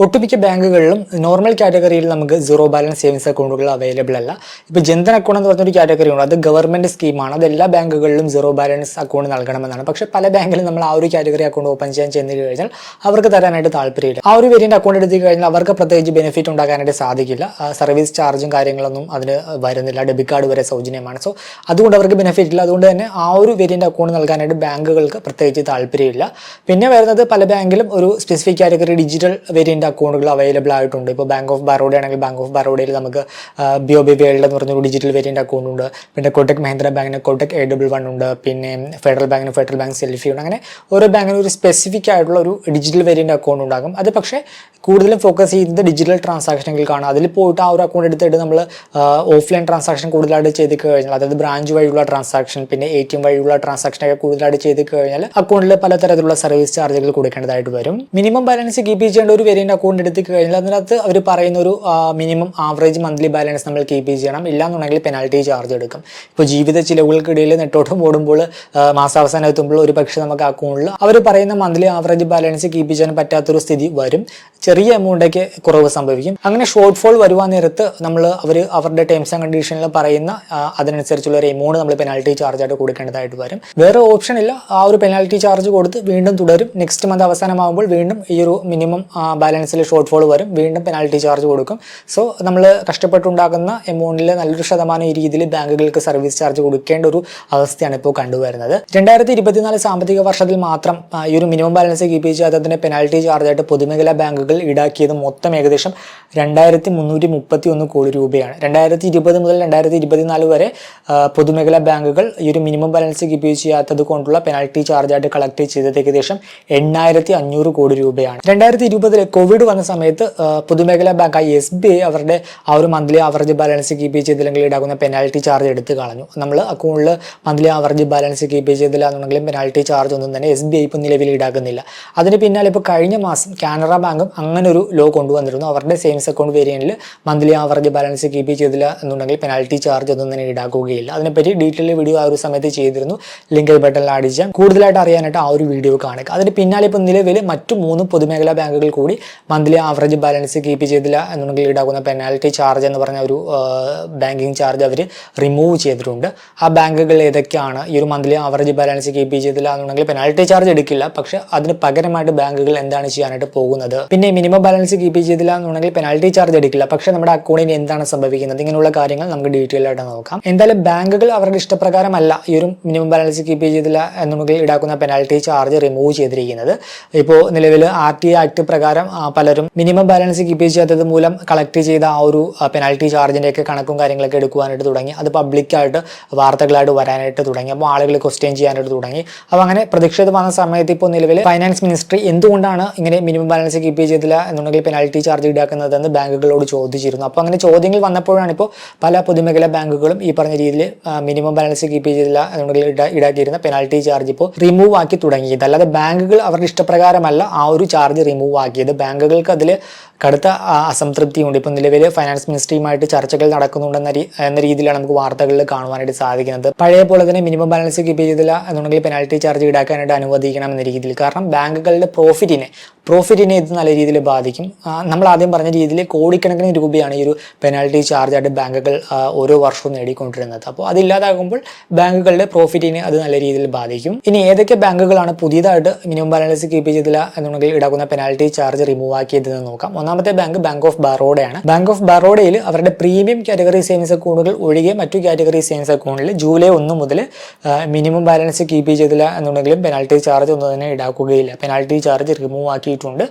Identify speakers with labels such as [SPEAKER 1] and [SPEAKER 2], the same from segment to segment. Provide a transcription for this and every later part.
[SPEAKER 1] ഒട്ടുമിക്ക ബാങ്കുകളിലും നോർമൽ കാറ്റഗറിയിൽ നമുക്ക് സീറോ ബാലൻസ് സേവിങ്സ് അക്കൗണ്ടുകൾ അവൈലബിൾ അല്ല. ഇപ്പോൾ ജൻധൻ അക്കൗണ്ട് എന്ന് പറഞ്ഞൊരു കാറ്റഗറി ഉണ്ട്. അത് ഗവൺമെന്റ് സ്കീമാണ്. അത് എല്ലാ ബാങ്കുകളിലും സീറോ ബാലൻസ് അക്കൗണ്ട് നൽകണമെന്നാണ്. പക്ഷേ പല ബാങ്കിലും നമ്മൾ ആ ഒരു കാറ്റഗറി അക്കൗണ്ട് ഓപ്പൺ ചെയ്യാൻ ചെന്ന് കഴിഞ്ഞാൽ അവർക്ക് തരാനായിട്ട് താല്പര്യമില്ല. ആ ഒരു വേരിയന്റ് അക്കൗണ്ട് എടുത്തു കഴിഞ്ഞാൽ അവർക്ക് പ്രത്യേകിച്ച് ബെനിഫിറ്റ് ഉണ്ടാക്കാനായിട്ട് സാധിക്കില്ല. സർവീസ് ചാർജും കാര്യങ്ങളൊന്നും അതിന് വരുന്നില്ല. ഡെബിറ്റ് കാർഡ് വരെ സൗജന്യമാണ്. സോ അതുകൊണ്ട് അവർക്ക് ബെനിഫിറ്റ് ഇല്ല. അതുകൊണ്ട് തന്നെ ആ ഒരു വേരിയന്റ് അക്കൗണ്ട് നൽകാനായിട്ട് ബാങ്കുകൾക്ക് പ്രത്യേകിച്ച് താല്പര്യമില്ല. പിന്നെ വരുന്നത് പല ബാങ്കിലും ഒരു സ്പെസിഫിക് കാറ്റഗറി ഡിജിറ്റൽ വേരിയന്റ് അക്കൗണ്ടുകൾ അവൈലബിൾ ആയിട്ടുണ്ട്. ഇപ്പോൾ ബാങ്ക് ഓഫ് ബറോഡ ആണെങ്കിൽ ബാങ്ക് ഓഫ് ബറോഡയിൽ നമുക്ക് BOB വേൾഡ് എന്ന് പറഞ്ഞൊരു ഡിജിറ്റൽ വേരിയന്റ് അക്കൗണ്ട് ഉണ്ട്. പിന്നെ കോട്ടക് മഹീന്ദ്ര ബാങ്കിന് കോട്ടക് A11 ഉണ്ട്. പിന്നെ ഫെഡറൽ ബാങ്കിന് ഫെഡറൽ ബാങ്ക് സെൽഫി ഉണ്ട്. അങ്ങനെ ഓരോ ബാങ്കിനും ഒരു സ്പെസിഫിക് ആയിട്ടുള്ള ഒരു ഡിജിറ്റൽ വേരിയന്റ് അക്കൗണ്ട് ഉണ്ടാകും. അത് പക്ഷേ കൂടുതലും ഫോക്കസ് ചെയ്യുന്നത് ഡിജിറ്റൽ ട്രാൻസാക്ഷനുകൾക്കാണ്. അതിൽ പോയിട്ട് ആ ഒരു അക്കൗണ്ട് എടുത്തിട്ട് നമ്മൾ ഓഫ്ലൈൻ ട്രാൻസാക്ഷൻ കൂടുതലായിട്ട് ചെയ്ത് കഴിഞ്ഞാൽ, അതായത് ബ്രാഞ്ച് വഴിയുള്ള ട്രാൻസാക്ഷൻ, പിന്നെ ATM വഴിയുള്ള ട്രാൻസാക്ഷനൊക്കെ കൂടുതലായിട്ട് ചെയ്ത് കഴിഞ്ഞാൽ അക്കൗണ്ടിൽ പലതരത്തിലുള്ള സർവീസ് ചാർജുകൾ കൊടുക്കേണ്ടതായിട്ട് വരും. മിനിമം ബാലൻസ് കീപ്പ് ചെയ്യേണ്ട ഒരു വേരിയന്റ് അക്കൗണ്ട് എടുത്ത് കഴിഞ്ഞാൽ അതിനകത്ത് അവർ പറയുന്ന ഒരു മിനിമം ആവറേജ് മന്ത്ലി ബാലൻസ് നമ്മൾ കീപ്പ് ചെയ്യണം. ഇല്ലാന്നുണ്ടെങ്കിൽ പെനാൽറ്റി ചാർജ് എടുക്കും. ഇപ്പോൾ ജീവിത ചിലവുകൾക്കിടയിൽ നെട്ടോട്ടം ഓടുമ്പോൾ മാസാവസാനം എത്തുമ്പോൾ ഒരു പക്ഷേ നമുക്ക് അക്കൗണ്ടിൽ അവർ പറയുന്ന മന്ത്ലി ആവറേജ് ബാലൻസ് കീപ്പ് ചെയ്യാൻ പറ്റാത്തൊരു സ്ഥിതി വരും. ചെറിയ എമൗണ്ടൊക്കെ കുറവ് സംഭവിക്കും. അങ്ങനെ ഷോർട്ട് ഫോൾ വരുവാൻ നേരത്ത് അവരുടെ ടേംസ് ആൻഡ് കണ്ടീഷനിൽ പറയുന്ന അതിനനുസരിച്ചുള്ള ഒരു എമൗണ്ട് നമ്മൾ പെനാൽറ്റി ചാർജ് ആയിട്ട് കൊടുക്കേണ്ടതായിട്ട് വരും. വേറെ ഓപ്ഷൻ ഇല്ല. ആ ഒരു പെനാൽറ്റി ചാർജ് കൊടുത്ത് വീണ്ടും തുടരും. നെക്സ്റ്റ് മന്ത് അവസാനമാകുമ്പോൾ വീണ്ടും ഈ ഒരു മിനിമം ബാലൻസിൽ ഷോർട്ട് ഫോൾ വരും. വീണ്ടും പെനാൽറ്റി ചാർജ് കൊടുക്കും. സോ നമ്മൾ കഷ്ടപ്പെട്ടുണ്ടാക്കുന്ന എമൗണ്ടിൽ നല്ലൊരു ശതമാനം ഈ രീതിയിൽ ബാങ്കുകൾക്ക് സർവീസ് ചാർജ് കൊടുക്കേണ്ട ഒരു അവസ്ഥയാണ് ഇപ്പോൾ കണ്ടുവരുന്നത്. 2024 സാമ്പത്തിക വർഷത്തിൽ മാത്രം ഈ ഒരു മിനിമം ബാലൻസ് കീപ്പ് ചെയ്യാത്തതിന്റെ പെനാൽറ്റി ചാർജായിട്ട് പൊതുമേഖലാ ബാങ്കുകൾ ഈടാക്കിയത് മൊത്തം ഏകദേശം 2331 കോടി രൂപയാണ്. 2020 മുതൽ 2024 വരെ പൊതുമേഖലാ ബാങ്കുകൾ ഈ ഒരു മിനിമം ബാലൻസ് കീപ്പ് ചെയ്യാത്തത് കൊണ്ടുള്ള പെനാൽറ്റി ചാർജായിട്ട് കളക്ട് ചെയ്തത് ഏകദേശം 8500 കോടി രൂപയാണ്. 2020 കോവിഡ് വന്ന സമയത്ത് പൊതുമേഖലാ ബാങ്കായ SBI അവരുടെ ആ ഒരു മന്ത്ലി ആവറേജ് ബാലൻസ് കീപ്പ് ചെയ്തില്ലെങ്കിൽ ഈടാക്കുന്ന പെനാൽറ്റി ചാർജ് എടുത്ത് കളഞ്ഞു. നമ്മൾ അക്കൗണ്ടിൽ മന്ത്ലി ആവറേജ് ബാലൻസ് കീപ്പ് ചെയ്തില്ല എന്നുണ്ടെങ്കിലും പെനാൽറ്റി ചാർജ് ഒന്നും തന്നെ SBI ഇപ്പോൾ നിലവിൽ ഈടാക്കുന്നില്ല. അതിന് പിന്നാലെ ഇപ്പോൾ കഴിഞ്ഞ മാസം കാനറ ബാങ്കും അങ്ങനെ ഒരു ലോ കൊണ്ടുവന്നിരുന്നു. അവരുടെ സേവിങ്സ് അക്കൗണ്ട് വേരിയന്റിൽ മന്ത്ലി ആവറേജ് ബാലൻസ് കീപ്പ് ചെയ്തില്ല എന്നുണ്ടെങ്കിൽ പെനാൽറ്റി ചാർജ് ഒന്നും തന്നെ ഈടാക്കുകയില്ല. അതിനെപ്പറ്റി ഡീറ്റെയിൽ വീഡിയോ ആ ഒരു സമയത്ത് ചെയ്തിരുന്നു. ലിങ്ക് ബട്ടണിൽ ആഡ് ചെയ്യാം. കൂടുതലായിട്ട് അറിയാനായിട്ട് ആ ഒരു വീഡിയോ കാണുക. അതിന് പിന്നാലെ ഇപ്പോൾ നിലവിൽ മറ്റു 3 പൊതുമേഖലാ ബാങ്കുകൾ കൂടി മന്ത്ലി ആവറേജ് ബാലൻസ് കീപ്പ് ചെയ്തില്ല എന്നുണ്ടെങ്കിൽ ഈടാക്കുന്ന പെനാൽറ്റി ചാർജ് എന്ന് പറഞ്ഞ ഒരു ബാങ്കിങ് ചാർജ് അവർ റിമൂവ് ചെയ്തിട്ടുണ്ട്. ആ ബാങ്കുകൾ ഏതൊക്കെയാണ്? ഈ ഒരു മന്ത്ലി ആവറേജ് ബാലൻസ് കീപ്പ് ചെയ്തില്ല എന്നുണ്ടെങ്കിൽ പെനാൽറ്റി ചാർജ് എടുക്കില്ല. പക്ഷെ അതിന് പകരമായിട്ട് ബാങ്കുകൾ എന്താണ് ചെയ്യാനായിട്ട് പോകുന്നത്? പിന്നെ മിനിമം ബാലൻസ് കീപ്പ് ചെയ്തില്ല എന്നുണ്ടെങ്കിൽ പെനാൽറ്റി ചാർജ് എടുക്കില്ല. പക്ഷെ നമ്മുടെ അക്കൗണ്ടിന് എന്താണ് സംഭവിക്കുന്നത്? ഇങ്ങനെയുള്ള കാര്യങ്ങൾ നമുക്ക് ഡീറ്റെയിൽ ആയിട്ട് നോക്കാം. എന്തായാലും ബാങ്കുകൾ അവരുടെ ഇഷ്ടപ്രകാരമല്ല ഈ ഒരു മിനിമം ബാലൻസ് കീപ്പ് ചെയ്തില്ല എന്നുണ്ടെങ്കിൽ ഈടാക്കുന്ന പെനാൽറ്റി ചാർജ് റിമൂവ് ചെയ്തിരിക്കുന്നത്. ഇപ്പോൾ നിലവിൽ RTA ആക്ട് പ്രകാരം പലരും മിനിമം ബാലൻസ് കീപ്പ് ചെയ്യാത്തത് മൂലം കളക്ട് ചെയ്ത ആ ഒരു പെനാൽറ്റി ചാർജിൻ്റെയൊക്കെ കണക്കും കാര്യങ്ങളൊക്കെ എടുക്കുവാനായിട്ട് തുടങ്ങി. അത് പബ്ലിക്കായിട്ട് വാർത്തകളായിട്ട് വരാനായിട്ട് തുടങ്ങി. അപ്പോൾ ആളുകൾ ക്വസ്റ്റ്യൻ ചെയ്യാനായിട്ട് തുടങ്ങി. അപ്പോൾ അങ്ങനെ പ്രതിഷേധം വന്ന സമയത്ത് ഇപ്പോൾ നിലവിൽ ഫൈനാൻസ് മിനിസ്ട്രി എന്തുകൊണ്ടാണ് ഇങ്ങനെ മിനിമം ബാലൻസ് കീപ്പ് ചെയ്തില്ല എന്നുണ്ടെങ്കിൽ പെനാൽറ്റി ചാർജ് ഈടാക്കുന്നതെന്ന് ബാങ്കുകളോട് ചോദിച്ചിരുന്നു. അപ്പോൾ അങ്ങനെ ചോദ്യങ്ങൾ വന്നപ്പോഴാണ് ഇപ്പോൾ പല പൊതുമേഖലാ ബാങ്കുകളും ഈ പറഞ്ഞ രീതിയിൽ മിനിമം ബാലൻസ് കീപ്പ് ചെയ്തില്ല എന്നുണ്ടെങ്കിൽ ഈടാക്കിയിരുന്ന പെനാൽറ്റി ചാർജ് ഇപ്പോൾ റിമൂവ് ആക്കി തുടങ്ങിയത്. അല്ലാതെ ബാങ്കുകൾ അവരുടെ ഇഷ്ടപ്രകാരമല്ല ആ ഒരു ചാർജ് റിമൂവ് ആക്കിയത്. ബാങ്കുകൾക്ക് അതിൽ കടുത്ത അസംതൃപ്തിയുണ്ട്. ഇപ്പം നിലവിൽ ഫൈനാൻസ് മിനിസ്ട്രിയുമായിട്ട് ചർച്ചകൾ നടക്കുന്നുണ്ടെന്ന രീതിയിലാണ് നമുക്ക് വാർത്തകളിൽ കാണുവാനായിട്ട് സാധിക്കുന്നത്. പഴയ പോലെ തന്നെ മിനിമം ബാലൻസ് കീപ്പ് ചെയ്തില്ല എന്നുണ്ടെങ്കിൽ പെനാൽറ്റി ചാർജ് ഈടാക്കാനായിട്ട് അനുവദിക്കണം എന്ന രീതിയിൽ. കാരണം ബാങ്കുകളുടെ പ്രോഫിറ്റിനെ ഇത് നല്ല രീതിയിൽ ബാധിക്കും. നമ്മൾ ആദ്യം പറഞ്ഞ രീതിയിൽ കോടിക്കണക്കിന് രൂപയാണ് ഈ ഒരു പെനാൽറ്റി ചാർജായിട്ട് ബാങ്കുകൾ ഓരോ വർഷവും നേടിക്കൊണ്ടിരുന്നത്. അപ്പോൾ അതില്ലാതാകുമ്പോൾ ബാങ്കുകളുടെ പ്രോഫിറ്റിനെ അത് നല്ല രീതിയിൽ ബാധിക്കും. ഇനി ഏതൊക്കെ ബാങ്കുകളാണ് പുതിയതായിട്ട് മിനിമം ബാലൻസ് കീപ്പ് ചെയ്തില്ല എന്നുണ്ടെങ്കിൽ ഈടാക്കുന്ന പെനാൽറ്റി ചാർജ് റിമൂവ് ആക്കിയതെന്ന് നോക്കാം. ഒന്നാമത്തെ ബാങ്ക് ഓഫ് ബറോഡയാണ്. ബാങ്ക് ഓഫ് ബറോഡയിൽ അവരുടെ പ്രീമിയം കാറ്റഗറി സേവിങ്സ് അക്കൗണ്ടുകൾ ഒഴികെ മറ്റു കാറ്റഗറി സേവിങ്സ് അക്കൗണ്ടിൽ ജൂലൈ 1 മുതൽ മിനിമം ബാലൻസ് കീപ്പ് ചെയ്തില്ല എന്നുണ്ടെങ്കിലും പെനാൽറ്റി ചാർജ് ഒന്നും തന്നെ ഈടാക്കുകയില്ല. പെനാൽറ്റി ചാർജ് റിമൂവ് ആക്കിയിട്ടുണ്ട്.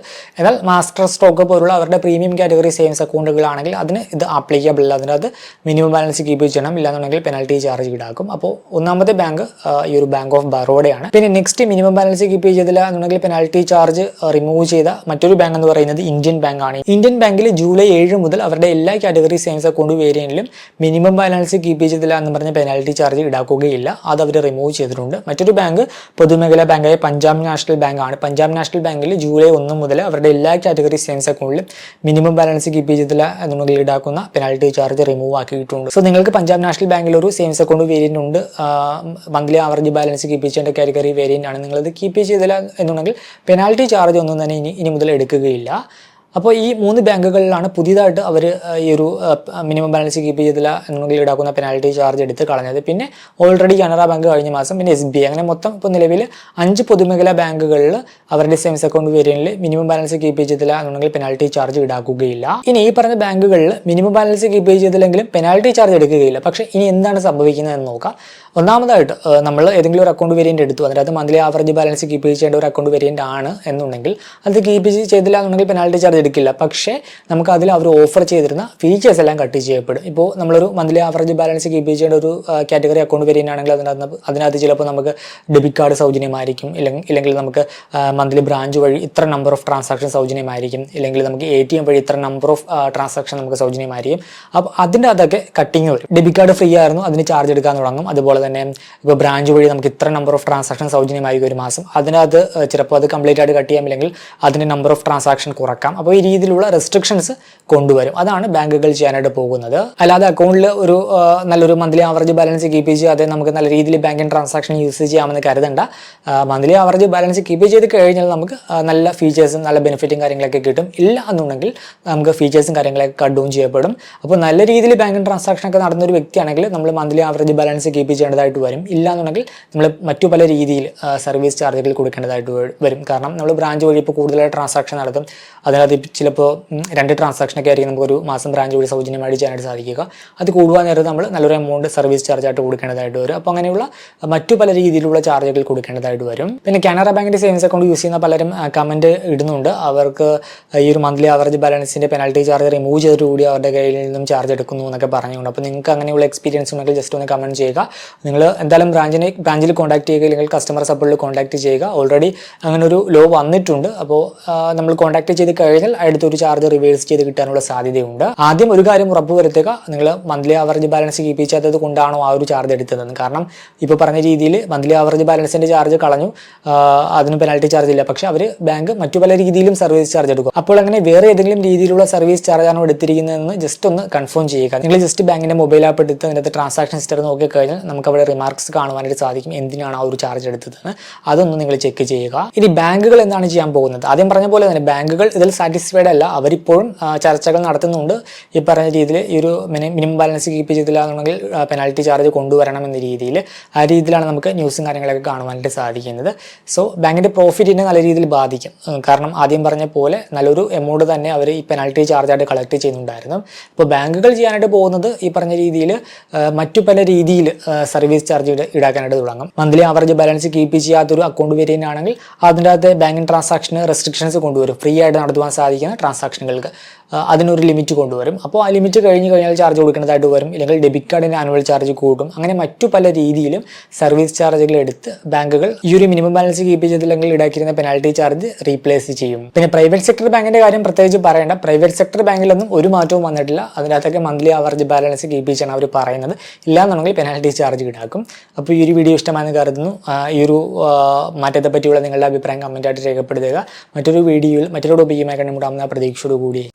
[SPEAKER 1] എന്നാൽ മാസ്റ്റർ സ്റ്റോക്ക് പോലുള്ള അവരുടെ പ്രീമിയം കാറ്റഗറി സേവിങ്സ് അക്കൗണ്ടുകളാണെങ്കിൽ അതിന് ഇത് ആപ്ലിക്കബിൾ അല്ല. അതിനകത്ത് മിനിമം ബാലൻസ് കീപ്പ് ചെയ്യണം. ഇല്ലാന്നുണ്ടെങ്കിൽ പെനാൽറ്റി ചാർജ് ഈടാക്കും. അപ്പോൾ ഒന്നാമത്തെ ബാങ്ക് ഈ ഒരു ബാങ്ക് ഓഫ് ബറോഡയാണ്. പിന്നെ നെക്സ്റ്റ് മിനിമം ബാലൻസ് കീപ്പ് ചെയ്തില്ല എന്നുണ്ടെങ്കിൽ പെനാൽറ്റി ചാർജ് റിമൂവ് ചെയ്ത മറ്റൊരു ബാങ്ക് എന്ന് പറയുന്നത് ഇന്ത്യൻ ബാങ്ക് ആണ്. ഇന്ത്യൻ ബാങ്കിൽ ജൂലൈ 7 മുതൽ അവരുടെ എല്ലാ കാറ്റഗറി സേവിങ്സ് അക്കൗണ്ട് വേരിയന്റിലും മിനിമം ബാലൻസ് കീപ്പ് ചെയ്തില്ല എന്ന് പറഞ്ഞ പെനാൽറ്റി ചാർജ് ഈടാക്കുകയില്ല. അത് അവർ റിമൂവ് ചെയ്തിട്ടുണ്ട്. മറ്റൊരു ബാങ്ക് പൊതുമേഖലാ ബാങ്കായ പഞ്ചാബ് നാഷണൽ ബാങ്ക് ആണ്. പഞ്ചാബ് നാഷണൽ ബാങ്കിൽ ജൂലൈ 1 മുതൽ അവരുടെ എല്ലാ കാറ്റഗറി സേവിങ്സ് അക്കൗണ്ടിലും മിനിമം ബാലൻസ് കീപ്പ് ചെയ്തില്ല എന്നുണ്ടെങ്കിൽ ഈടാക്കുന്ന പെനാൽറ്റി ചാർജ് റിമൂവ് ആക്കിയിട്ടുണ്ട്. സോ നിങ്ങൾക്ക് പഞ്ചാബ് നാഷണൽ ബാങ്കിൽ ഒരു സേവിങ്സ് അക്കൗണ്ട് വേരിയന്റ് ഉണ്ട്, മന്ത്ലി ആവറേജ് ബാലൻസ് കീപ്പ് ചെയ്യേണ്ട കാറ്റഗറി വേരിയന്റ് ആണ്. നിങ്ങളത് കീപ്പ് ചെയ്തില്ല എന്നുണ്ടെങ്കിൽ പെനാൽറ്റി ചാർജ് ഒന്നും തന്നെ ഇനി മുതൽ എടുക്കുകയില്ല. അപ്പോൾ ഈ 3 ബാങ്കുകളിലാണ് പുതിയതായിട്ട് അവർ ഈ ഒരു മിനിമം ബാലൻസ് കീപ്പ് ചെയ്തില്ല എന്നുണ്ടെങ്കിൽ ഈടാക്കുന്ന പെനാൽറ്റി ചാർജ് എടുത്ത് കളഞ്ഞത്. പിന്നെ ഓൾറെഡി കാനറ ബാങ്ക് കഴിഞ്ഞ മാസം, പിന്നെ SBI, അങ്ങനെ മൊത്തം ഇപ്പോൾ നിലവിൽ 5 പൊതുമേഖലാ ബാങ്കുകളിൽ അവരുടെ സേവിങ്സ് അക്കൗണ്ട് വേരിയന്റിൽ മിനിമം ബാലൻസ് കീപ്പ് ചെയ്തില്ല എന്നുണ്ടെങ്കിൽ പെനാൽറ്റി ചാർജ് ഈടാക്കുകയില്ല. ഇനി ഈ പറഞ്ഞ ബാങ്കുകളിൽ മിനിമം ബാലൻസ് കീപ്പ് ചെയ്തില്ലെങ്കിലും പെനാൽറ്റി ചാർജ് എടുക്കുകയില്ല. പക്ഷേ ഇനി എന്താണ് സംഭവിക്കുന്നത് എന്ന് നോക്കാം. ഒന്നാമതായിട്ട് നമ്മൾ ഏതെങ്കിലും ഒരു അക്കൗണ്ട് വേരിയന്റ് എടുത്തു, അതിനകത്ത് മന്ത്ലി ആവറേജ് ബാലൻസ് കീപ്പ് ചെയ്യേണ്ട ഒരു അക്കൗണ്ട് വേരിയന്റ് ആണ് എന്നുണ്ടെങ്കിൽ അത് കീപ്പ് ചെയ്തില്ല എന്നുണ്ടെങ്കിൽ പെനാൽറ്റി ചാർജ് എടുക്കില്ല. പക്ഷേ നമുക്ക് അതിൽ അവർ ഓഫർ ചെയ്തിരുന്ന ഫീച്ചേഴ്സ് എല്ലാം കട്ട് ചെയ്യപ്പെടും. ഇപ്പോൾ നമ്മളൊരു മന്ത്ലി ആവറേജ് ബാലൻസ് കീപ്പ് ചെയ്യേണ്ട ഒരു കാറ്റഗറി അക്കൗണ്ട് വേരിയന്റ് ആണെങ്കിൽ അതിനകത്ത് ചിലപ്പോൾ നമുക്ക് ഡെബിറ്റ് കാർഡ് സൗജന്യമായിരിക്കും, ഇല്ലെങ്കിൽ നമുക്ക് മന്ത്ലി ബ്രാഞ്ച് വഴി ഇത്ര നമ്പർ ഓഫ് ട്രാൻസാക്ഷൻ സൗജന്യമായിരിക്കും, ഇല്ലെങ്കിൽ നമുക്ക് ATM വഴി ഇത്ര നമ്പർ ഓഫ് ട്രാൻസാക്ഷൻ നമുക്ക് സൗജന്യമായിരിക്കും. അപ്പോൾ അതിൻ്റെ അതൊക്കെ കട്ടിങ് വരും. ഡെബിറ്റ് കാർഡ് ഫ്രീ ആയിരുന്നു, അതിന് ചാർജ് എടുക്കാൻ തുടങ്ങും. അതുപോലെ തന്നെ ഇപ്പോൾ ബ്രാഞ്ച് വഴി നമുക്ക് ഇത്ര നമ്പർ ഓഫ് ട്രാൻസാക്ഷൻ സൗജന്യമായിരിക്കും ഒരു മാസം, അതിനകത്ത് ചിലപ്പോൾ അത് കംപ്ലീറ്റ് ആയിട്ട് കട്ട് ചെയ്യാം, ഇല്ലെങ്കിൽ അതിൻ്റെ നമ്പർ ഓഫ് ട്രാൻസാക്ഷൻ കുറക്കാം. അപ്പോൾ ഈ രീതിയിലുള്ള റെസ്ട്രിക്ഷൻസ് കൊണ്ടുവരും. അതാണ് ബാങ്കുകൾ ചെയ്യാനായിട്ട് പോകുന്നത്. അല്ലാതെ അക്കൗണ്ടിൽ ഒരു നല്ലൊരു മന്ത്ലി ആവറേജ് ബാലൻസ് കീപ്പ് ചെയ്യാതെ നമുക്ക് നല്ല രീതിയിൽ ബാങ്കിങ് ട്രാൻസാക്ഷൻ യൂസ് ചെയ്യാമെന്ന് കരുതണ്ട. മന്ത്ലി ആവറേജ് ബാലൻസ് കീപ്പ് ചെയ്ത് കഴിഞ്ഞാൽ നമുക്ക് നല്ല ഫീച്ചേഴ്സും നല്ല ബെനിഫിറ്റും കാര്യങ്ങളൊക്കെ കിട്ടും. ഇല്ല എന്നുണ്ടെങ്കിൽ നമുക്ക് ഫീച്ചേഴ്സും കാര്യങ്ങളൊക്കെ കട്ട് ഡൗൺ ചെയ്യപ്പെടും. അപ്പോൾ നല്ല രീതിയിൽ ബാങ്കിങ് ട്രാൻസാക്ഷൻ ഒക്കെ നടന്ന ഒരു വ്യക്തിയാണെങ്കിൽ നമ്മൾ മന്ത്ലി ആവറേജ് ബാലൻസ് കീപ്പ് ചെയ്യേണ്ടതായിട്ട് വരും. ഇല്ല എന്നുണ്ടെങ്കിൽ നമ്മൾ മറ്റു പല രീതിയിൽ സർവീസ് ചാർജുകൾ കൊടുക്കേണ്ടതായിട്ട് വരും. കാരണം നമ്മൾ ബ്രാഞ്ച് വഴി ഇപ്പോൾ കൂടുതലായിട്ട് ട്രാൻസാക്ഷൻ നടത്തും, അതിനകത്ത് ചിലപ്പോൾ 2 ട്രാൻസാക്ഷനൊക്കെ ആയിരിക്കും നമുക്കൊരു മാസം ബ്രാഞ്ച് വഴി സൗജന്യമായിട്ട് ചെയ്യാനായിട്ട് സാധിക്കുക. അത് കൂടുവാൻ നേരത്ത് നമ്മൾ നല്ലൊരു എമൗണ്ട് സർവീസ് ചാർജായിട്ട് കൊടുക്കേണ്ടതായിട്ട് വരും. അപ്പോൾ അങ്ങനെയുള്ള മറ്റു പല രീതിയിലുള്ള ചാർജുകൾ കൊടുക്കേണ്ടതായിട്ട് വരും. പിന്നെ കാനറ ബാങ്കിൻ്റെ സേവിങ്സ് അക്കൗണ്ട് യൂസ് ചെയ്യുന്ന പലരും കമൻറ്റ് ഇടുന്നുണ്ട്, അവർക്ക് ഈ ഒരു മന്ത്ലി ആവറേജ് ബാലൻസിൻ്റെ പെനാൽറ്റി ചാർജ് റിമൂവ് ചെയ്തിട്ടുകൂടി അവരുടെ കയ്യിൽ നിന്നും ചാർജ് എടുക്കുന്നു എന്നൊക്കെ പറഞ്ഞുകൊണ്ട്. അപ്പോൾ നിങ്ങൾക്ക് അങ്ങനെയുള്ള എക്സ്പീരിയൻസ് ഉണ്ടെങ്കിൽ ജസ്റ്റ് ഒന്ന് കമൻറ്റ് ചെയ്യുക. നിങ്ങൾ എന്തായാലും ബ്രാഞ്ചിൽ കോൺടാക്ട് ചെയ്യുക, അല്ലെങ്കിൽ കസ്റ്റമർ സപ്പോർട്ടിൽ കോൺടാക്ട് ചെയ്യുക. ഓൾറെഡി അങ്ങനെ ഒരു ലോ വന്നിട്ടുണ്ട്. അപ്പോൾ നമ്മൾ കോൺടാക്ട് ചെയ്ത് കഴിഞ്ഞാൽ അടുത്തൊരു ചാർജ് റിവേഴ്സ് ചെയ്ത് കിട്ടാനുള്ള സാധ്യതയുണ്ട്. ആദ്യം ഒരു കാര്യം ഉറപ്പ് വരുത്തുക, നിങ്ങൾ മന്ത്ലി ആവറേജ് ബാലൻസ് കീപ്പ് ചെയ്യാത്തത് കൊണ്ടാണോ ആ ഒരു ചാർജ് എടുത്തതെന്ന്. കാരണം ഇപ്പോൾ പറഞ്ഞ രീതിയിൽ മന്ത്ലി ആവറേജ് ബാലൻസിൻ്റെ ചാർജ് കളഞ്ഞു, അതിന് പെനാൽറ്റി ചാർജ് ഇല്ല. പക്ഷേ അവർ ബാങ്ക് മറ്റു പല രീതിയിലും സർവീസ് ചാർജ് എടുക്കും. അപ്പോൾ അങ്ങനെ വേറെ ഏതെങ്കിലും രീതിയിലുള്ള സർവീസ് ചാർജാണോ എടുത്തിരിക്കുന്നതെന്ന് ജസ്റ്റ് ഒന്ന് കൺഫേം ചെയ്യുക. നിങ്ങൾ ജസ്റ്റ് ബാങ്കിൻ്റെ മൊബൈൽ ആപ്പ് എടുത്ത് അതിനകത്ത് ട്രാൻസാക്ഷൻ ഹിസ്റ്ററി നോക്കി കഴിഞ്ഞാൽ നമുക്ക് അവിടെ റിമാർക്സ് കാണുവാനായിട്ട് സാധിക്കും, എന്തിനാണ് ആ ഒരു ചാർജ് എടുത്തതെന്ന്. അതൊന്ന് നിങ്ങൾ ചെക്ക് ചെയ്യുക. ഇനി ബാങ്കുകൾ എന്താണ് ചെയ്യാൻ പോകുന്നത്? ആദ്യം പറഞ്ഞ പോലെ തന്നെ ബാങ്കുകൾ ഇതിൽ സാറ്റിസ്ഫൈഡ് അല്ല. അവരിപ്പോഴും ചർച്ചകൾ നടത്തുന്നുണ്ട്. ഈ പറഞ്ഞ രീതിയിൽ ഈ ഒരു മിനിമം ബാലൻസ് കീപ്പ് ചെയ്തില്ല എന്നുണ്ടെങ്കിൽ പെനാൽറ്റി ചാർജ് കൊണ്ടുവരണം എന്ന രീതിയിൽ, ആ രീതിയിലാണ് നമുക്ക് ന്യൂസും കാര്യങ്ങളൊക്കെ കാണുവാനായിട്ട് സാധിക്കുന്നത്. സോ ബാങ്കിൻ്റെ പ്രോഫിറ്റിനെ നല്ല രീതിയിൽ ബാധിക്കും. കാരണം ആദ്യം പറഞ്ഞ പോലെ നല്ലൊരു എമൗണ്ട് തന്നെ അവർ ഈ പെനാൽറ്റി ചാർജായിട്ട് കളക്ട് ചെയ്യുന്നുണ്ടായിരുന്നു. ഇപ്പോൾ ബാങ്കുകൾ ചെയ്യാനായിട്ട് പോകുന്നത് ഈ പറഞ്ഞ രീതിയിൽ മറ്റു പല രീതിയിൽ സർവീസ് ചാർജ് ഈടാക്കാനായിട്ട് തുടങ്ങും. മന്ത്ലി ആവറേജ് ബാലൻസ് കീപ്പ് ചെയ്യാത്തൊരു അക്കൗണ്ട് വേരിയൻ്റ് ആണെങ്കിൽ അതിൻ്റെ അകത്ത് ബാങ്കിങ് ട്രാൻസാക്ഷന് റെസ്ട്രിക്ഷൻസ് കൊണ്ടുവരും. ഫ്രീ ആയിട്ട് നടത്തുവാൻ സാധിക്കുന്ന ട്രാൻസാക്ഷനുകൾക്ക് അതിനൊരു ലിമിറ്റ് കൊണ്ടുവരും. അപ്പോൾ ആ ലിമിറ്റ് കഴിഞ്ഞ് കഴിഞ്ഞാൽ ചാർജ് കൊടുക്കേണ്ടതായിട്ട് വരും, ഇല്ലെങ്കിൽ ഡെബിറ്റ് കാർഡിൻ്റെ ആനുവൽ ചാർജ് കൂട്ടും. അങ്ങനെ മറ്റു പല രീതിയിലും സർവീസ് ചാർജുകൾ എടുത്ത് ബാങ്കുകൾ ഈ ഒരു മിനിമം ബാലൻസ് കീപ്പ് ചെയ്തില്ലെങ്കിൽ ഈടാക്കിയിരുന്ന പെനാൽറ്റി ചാർജ് റീപ്ലേസ് ചെയ്യും. പിന്നെ പ്രൈവറ്റ് സെക്ടർ ബാങ്കിൻ്റെ കാര്യം പ്രത്യേകിച്ച് പറയേണ്ട. പ്രൈവറ്റ് സെക്ടർ ബാങ്കിലൊന്നും ഒരു മാറ്റവും വന്നിട്ടില്ല. അതിനകത്തൊക്കെ മന്ത്ലി ആവറേജ് ബാലൻസ് കീപ്പ് ചെയ്യണം അവർ പറയുന്നത്. ഇല്ലാന്നുണ്ടെങ്കിൽ പെനാൽറ്റി ചാർജ് ഈടാക്കും. അപ്പോൾ ഈ ഒരു വീഡിയോ ഇഷ്ടമാണെന്ന് കരുതുന്നു. ഈ ഒരു മാറ്റത്തെ പറ്റിയുള്ള നിങ്ങളുടെ അഭിപ്രായം കമൻറ്റായിട്ട് രേഖപ്പെടുത്തുക. മറ്റൊരു വീഡിയോയിൽ മറ്റൊരു ടോപ്പിക്കുമായി കണ്ടുമുട്ടാവുന്ന പ്രതീക്ഷയോടുകൂടി